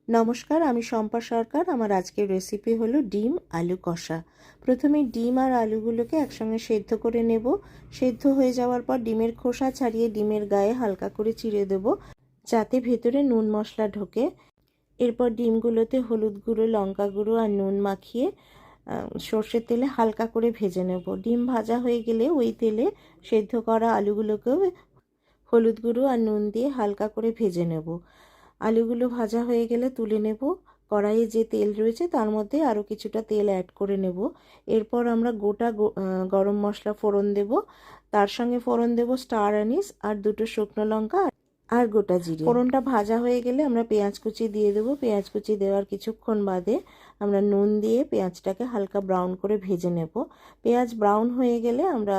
নমস্কার, আমি শম্পা সরকার। আমার আজকের রেসিপি হলো ডিম আলু কষা। প্রথমে ডিম আর আলুগুলোকে একসঙ্গে সেদ্ধ করে নেব। সেদ্ধ হয়ে যাওয়ার পর ডিমের খোসা ছাড়িয়ে ডিমের গায়ে হালকা করে চিড়ে দেব, যাতে ভেতরে নুন মশলা ঢোকে। এরপর ডিমগুলোতে হলুদ গুঁড়ো, লঙ্কা গুঁড়ো আর নুন মাখিয়ে সর্ষের তেলে হালকা করে ভেজে নেব। ডিম ভাজা হয়ে গেলে ওই তেলে সেদ্ধ করা আলুগুলোকেও হলুদ গুঁড়ো আর নুন দিয়ে হালকা করে ভেজে নেব। আলুগুলো ভাজা হয়ে গেলে তুলে নেব। কড়াইয়ে যে তেল রয়েছে তার মধ্যে আরও কিছুটা তেল অ্যাড করে নেব। এরপর আমরা গোটা গরম মশলা ফোড়ন দেব। তার সঙ্গে ফোড়ন দেব স্টার অ্যানিস আর দুটো শুকনো লঙ্কা আর গোটা জিরে। ফোড়নটা ভাজা হয়ে গেলে আমরা পেঁয়াজ কুচি দিয়ে দেবো। পেঁয়াজ কুচি দেওয়ার কিছুক্ষণ বাদে আমরা নুন দিয়ে পেঁয়াজটাকে হালকা ব্রাউন করে ভেজে নেব। পেঁয়াজ ব্রাউন হয়ে গেলে আমরা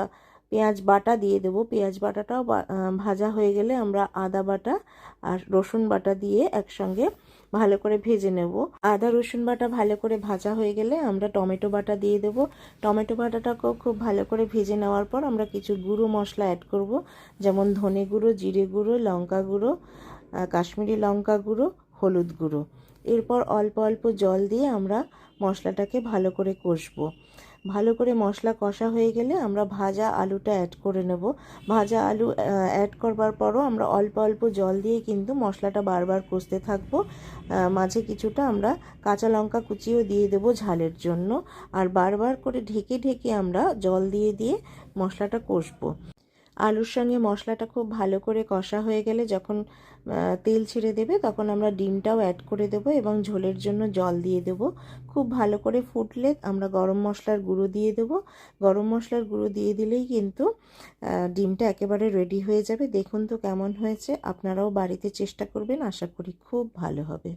পেঁয়াজ বাটা দিয়ে দেবো। পেঁয়াজ বাটাটাও ভাজা হয়ে গেলে আমরা আদা বাটা আর রসুন বাটা দিয়ে একসঙ্গে ভালো করে ভেজে নেব। আদা রসুন বাটা ভালো করে ভাজা হয়ে গেলে আমরা টমেটো বাটা দিয়ে দেবো। টমেটো বাটাটাকেও খুব ভালো করে ভেজে নেওয়ার পর আমরা কিছু গুঁড়ো মশলা অ্যাড করব, যেমন ধনে গুঁড়ো, জিরে গুঁড়ো, লঙ্কা গুঁড়ো, কাশ্মীরি লঙ্কা গুঁড়ো, হলুদ গুঁড়ো। এরপর অল্প অল্প জল দিয়ে আমরা মশলাটাকে ভালো করে কষবো। ভালো করে মশলা কষা হয়ে গেলে আমরা ভাজা আলুটা অ্যাড করে নেব। ভাজা আলু অ্যাড করবার পরও আমরা অল্প অল্প জল দিয়ে কিন্তু মশলাটা বারবার কষতে থাকবো। মাঝে কিছুটা আমরা কাঁচা লঙ্কা কুচিও দিয়ে দেবো ঝালের জন্য। আর বারবার করে ঢেকে ঢেকে আমরা জল দিয়ে দিয়ে মশলাটা কষবো। আলুর সঙ্গে মশলাটা খুব ভালো করে কষা হয়ে গেলে যখন তেল ছেড়ে দেবে তখন আমরা ডিমটাও অ্যাড করে দেবো এবং ঝোলের জন্য জল দিয়ে দেবো। খুব ভালো করে ফুটলে আমরা গরম মশলার গুঁড়ো দিয়ে দেবো। গরম মশলার গুঁড়ো দিয়ে দিলেই কিন্তু ডিমটা একেবারে রেডি হয়ে যাবে। দেখুন তো কেমন হয়েছে। আপনারাও বাড়িতে চেষ্টা করবেন, আশা করি খুব ভালো হবে।